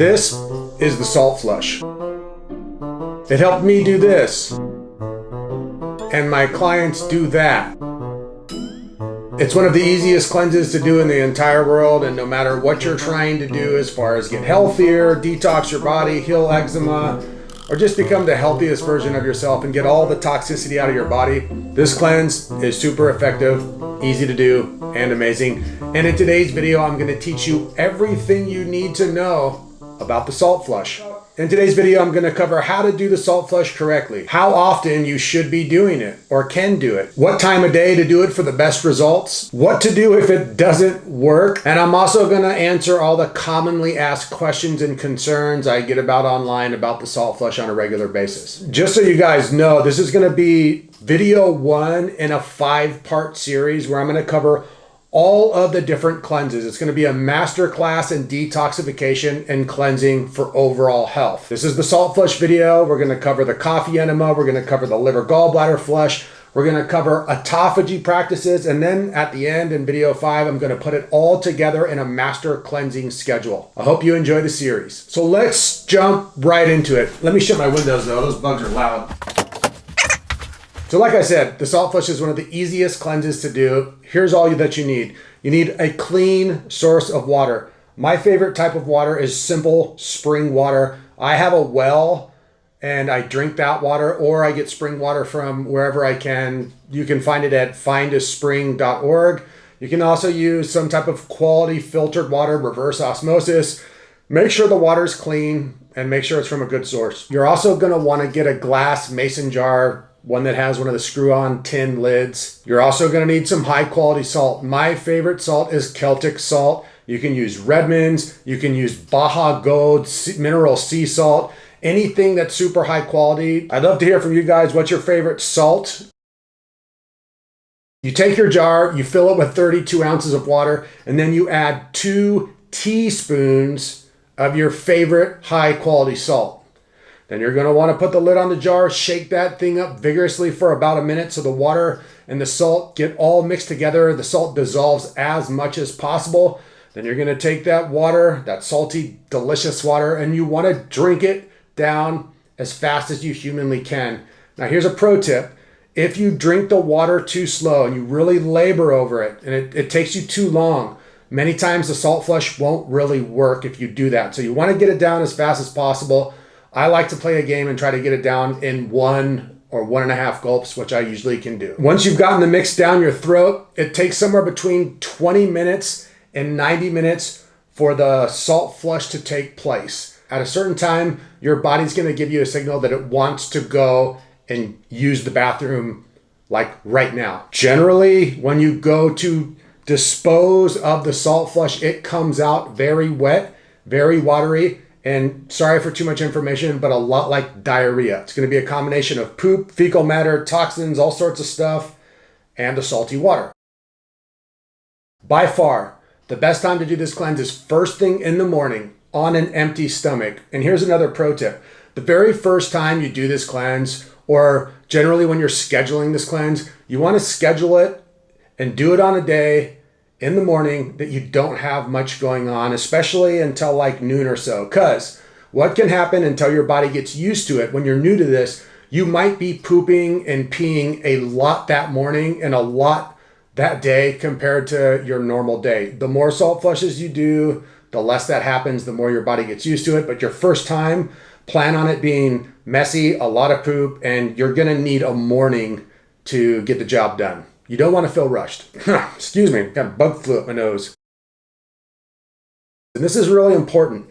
This is the salt flush. It helped me do this, and my clients do that. It's one of the easiest cleanses to do in the entire world, and no matter what you're trying to do as far as get healthier, detox your body, heal eczema, or just become the healthiest version of yourself and get all the toxicity out of your body, this cleanse is super effective, easy to do, and amazing. And in today's video, I'm going to teach you everything you need to know about the salt flush. In today's video, I'm going to cover how to do the salt flush correctly, how often you should be doing it or can do it, what time of day to do it for the best results, what to do if it doesn't work, and I'm also going to answer all the commonly asked questions and concerns I get about online about the salt flush on a regular basis. Just so you guys know, this is going to be video 1 in a 5-part series where I'm going to cover all of the different cleanses. It's going to be a master class in detoxification and cleansing for overall health. This is the salt flush video. We're going to cover the coffee enema. We're going to cover the liver gallbladder flush. We're going to cover autophagy practices. And then at the end in video 5, I'm going to put it all together in a master cleansing schedule. I hope you enjoy the series. So let's jump right into it. Let me shut my windows though. Those bugs are loud. So like I said, the salt flush is one of the easiest cleanses to do. Here's all that you need. You need a clean source of water. My favorite type of water is simple spring water. I have a well and I drink that water, or I get spring water from wherever I can. You can find it at findaspring.org. You can also use some type of quality filtered water, reverse osmosis. Make sure the water is clean and make sure it's from a good source. You're also gonna wanna get a glass mason jar, one that has one of the screw-on tin lids. You're also going to need some high-quality salt. My favorite salt is Celtic salt. You can use Redmond's. You can use Baja Gold mineral sea salt. Anything that's super high quality. I'd love to hear from you guys. What's your favorite salt? You take your jar, you fill it with 32 ounces of water, and then you add 2 teaspoons of your favorite high-quality salt. Then you're going to want to put the lid on the jar, shake that thing up vigorously for about a minute so the water and the salt get all mixed together. The salt dissolves as much as possible. Then you're going to take that water, that salty, delicious water, and you want to drink it down as fast as you humanly can. Now here's a pro tip. If you drink the water too slow and you really labor over it and it takes you too long, many times the salt flush won't really work if you do that. So you want to get it down as fast as possible. I like to play a game and try to get it down in 1 or 1.5 gulps, which I usually can do. Once you've gotten the mix down your throat, it takes somewhere between 20 minutes and 90 minutes for the salt flush to take place. At a certain time, your body's going to give you a signal that it wants to go and use the bathroom like right now. Generally, when you go to dispose of the salt flush, it comes out very wet, very watery, and sorry for too much information, but a lot like diarrhea. It's going to be a combination of poop, fecal matter, toxins, all sorts of stuff, and the salty water. By far, the best time to do this cleanse is first thing in the morning on an empty stomach. And here's another pro tip. The very first time you do this cleanse, or generally when you're scheduling this cleanse, you want to schedule it and do it on a day in the morning that you don't have much going on, especially until like noon or so. Because what can happen until your body gets used to it, when you're new to this, you might be pooping and peeing a lot that morning and a lot that day compared to your normal day. The more salt flushes you do, the less that happens, the more your body gets used to it. But your first time, plan on it being messy, a lot of poop, and you're gonna need a morning to get the job done. You don't want to feel rushed. Excuse me, got a bug flu up my nose. And this is really important.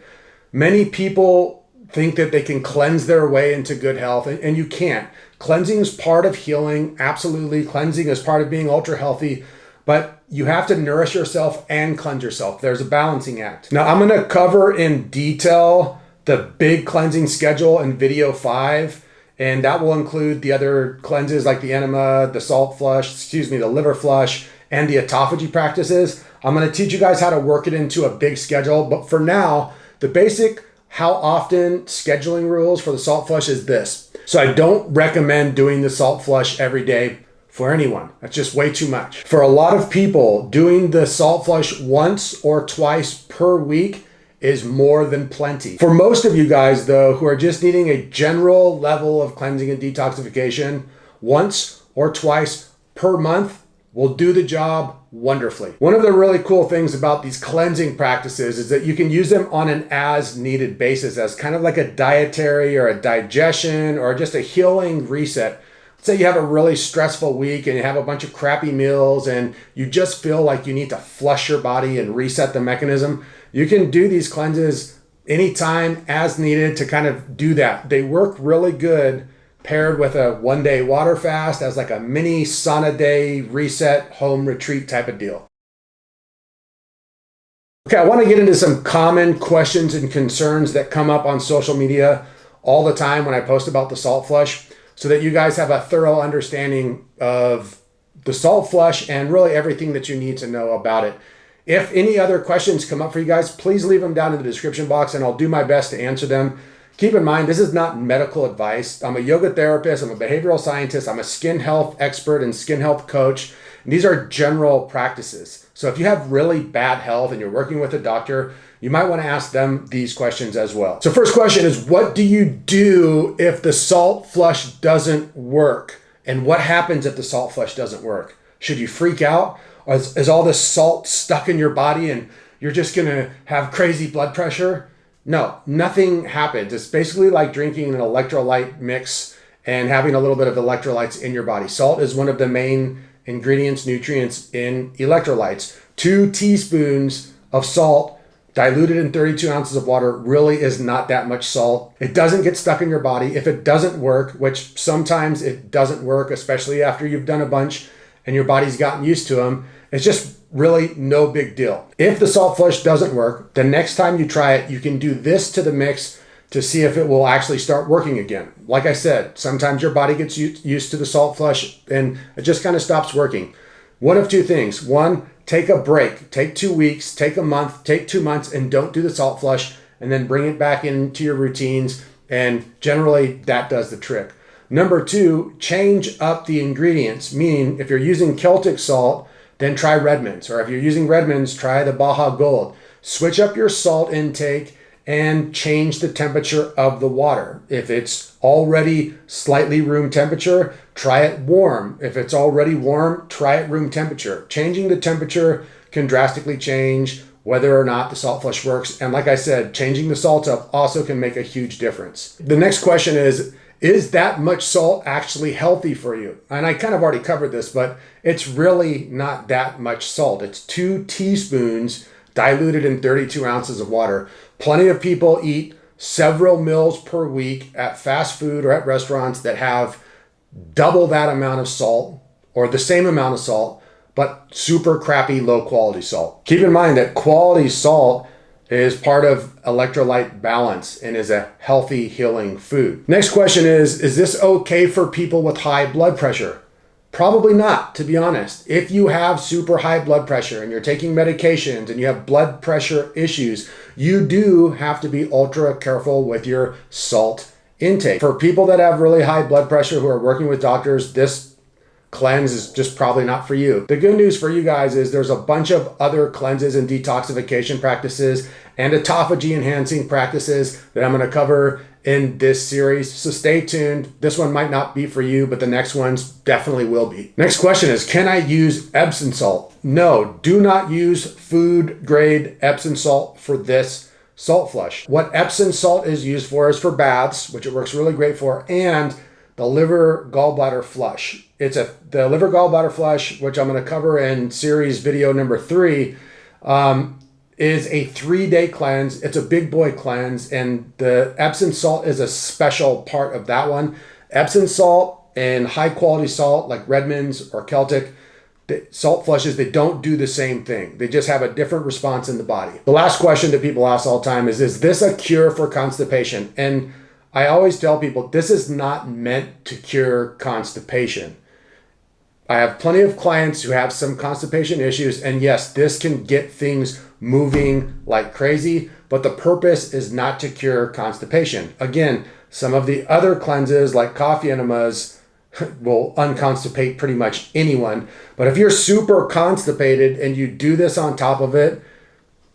Many people think that they can cleanse their way into good health, and you can't. Cleansing is part of healing, absolutely. Cleansing is part of being ultra healthy, but you have to nourish yourself and cleanse yourself. There's a balancing act. Now, I'm going to cover in detail the big cleansing schedule in video 5. And that will include the other cleanses like the enema, the salt flush, the liver flush, and the autophagy practices. I'm going to teach you guys how to work it into a big schedule. But for now, the basic how often scheduling rules for the salt flush is this. So I don't recommend doing the salt flush every day for anyone. That's just way too much. For a lot of people, doing the salt flush once or twice per week is more than plenty. For most of you guys though, who are just needing a general level of cleansing and detoxification, once or twice per month will do the job wonderfully. One of the really cool things about these cleansing practices is that you can use them on an as needed basis as kind of like a dietary or a digestion or just a healing reset. Say you have a really stressful week and you have a bunch of crappy meals and you just feel like you need to flush your body and reset the mechanism. You can do these cleanses anytime as needed to kind of do that. They work really good paired with a 1-day water fast as like a mini sauna day reset home retreat type of deal. Okay, I want to get into some common questions and concerns that come up on social media all the time when I post about the salt flush, so that you guys have a thorough understanding of the salt flush and really everything that you need to know about it. If any other questions come up for you guys, please leave them down in the description box and I'll do my best to answer them. Keep in mind, this is not medical advice. I'm a yoga therapist, I'm a behavioral scientist, I'm a skin health expert and skin health coach. And these are general practices. So if you have really bad health and you're working with a doctor, you might want to ask them these questions as well. So first question is, what do you do if the salt flush doesn't work? And what happens if the salt flush doesn't work? Should you freak out? Or is all this salt stuck in your body and you're just gonna have crazy blood pressure? No, nothing happens. It's basically like drinking an electrolyte mix and having a little bit of electrolytes in your body. Salt is one of the main ingredients, nutrients in electrolytes. 2 teaspoons of salt diluted in 32 ounces of water really is not that much salt. It doesn't get stuck in your body. If it doesn't work, which sometimes it doesn't work, especially after you've done a bunch and your body's gotten used to them, it's just really no big deal. If the salt flush doesn't work, the next time you try it, you can do this to the mix to see if it will actually start working again. Like I said, sometimes your body gets used to the salt flush and it just kind of stops working. One of two things. One, take a break. Take 2 weeks, take a month, take 2 months and don't do the salt flush, and then bring it back into your routines. And generally that does the trick. Number 2, change up the ingredients. Meaning if you're using Celtic salt, then try Redmond's. Or if you're using Redmond's, try the Baja Gold. Switch up your salt intake and change the temperature of the water. If it's already slightly room temperature, try it warm. If it's already warm, try it room temperature. Changing the temperature can drastically change whether or not the salt flush works. And like I said, changing the salt up also can make a huge difference. The next question is that much salt actually healthy for you? And I kind of already covered this, but it's really not that much salt. It's 2 teaspoons diluted in 32 ounces of water. Plenty of people eat several meals per week at fast food or at restaurants that have double that amount of salt or the same amount of salt, but super crappy low quality salt. Keep in mind that quality salt is part of electrolyte balance and is a healthy healing food. Next question is this okay for people with high blood pressure? Probably not, to be honest. If you have super high blood pressure and you're taking medications and you have blood pressure issues, you do have to be ultra careful with your salt intake. For people that have really high blood pressure who are working with doctors, this cleanse is just probably not for you. The good news for you guys is there's a bunch of other cleanses and detoxification practices and autophagy enhancing practices that I'm going to cover in this series. So stay tuned. This one might not be for you, but the next ones definitely will be. Next question is, can I use Epsom salt? No, do not use food grade Epsom salt for this salt flush. What Epsom salt is used for is for baths, which it works really great for, and the liver gallbladder flush. The liver gallbladder flush, which I'm going to cover in series video number 3, is a 3-day cleanse. It's a big boy cleanse, and the Epsom salt is a special part of that one. Epsom salt and high quality salt like Redmond's or Celtic, the salt flushes, they don't do the same thing. They just have a different response in the body. The last question that people ask all the time is this a cure for constipation? And I always tell people, this is not meant to cure constipation. I have plenty of clients who have some constipation issues, and yes, this can get things moving like crazy, but the purpose is not to cure constipation. Again, some of the other cleanses like coffee enemas will unconstipate pretty much anyone, but if you're super constipated and you do this on top of it,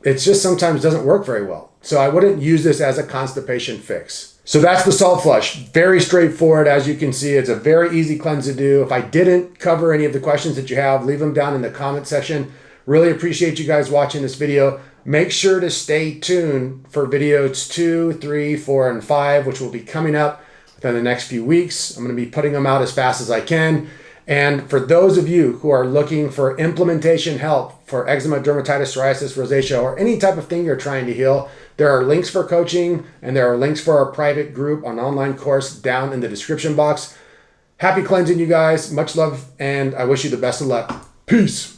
it just sometimes doesn't work very well. So I wouldn't use this as a constipation fix. So that's the salt flush. Very straightforward. As you can see, it's a very easy cleanse to do. If I didn't cover any of the questions that you have, leave them down in the comment section. Really appreciate you guys watching this video. Make sure to stay tuned for videos 2, 3, 4, and 5, which will be coming up within the next few weeks. I'm going to be putting them out as fast as I can. And for those of you who are looking for implementation help for eczema, dermatitis, psoriasis, rosacea, or any type of thing you're trying to heal, there are links for coaching and there are links for our private group, an online course down in the description box. Happy cleansing, you guys. Much love, and I wish you the best of luck. Peace.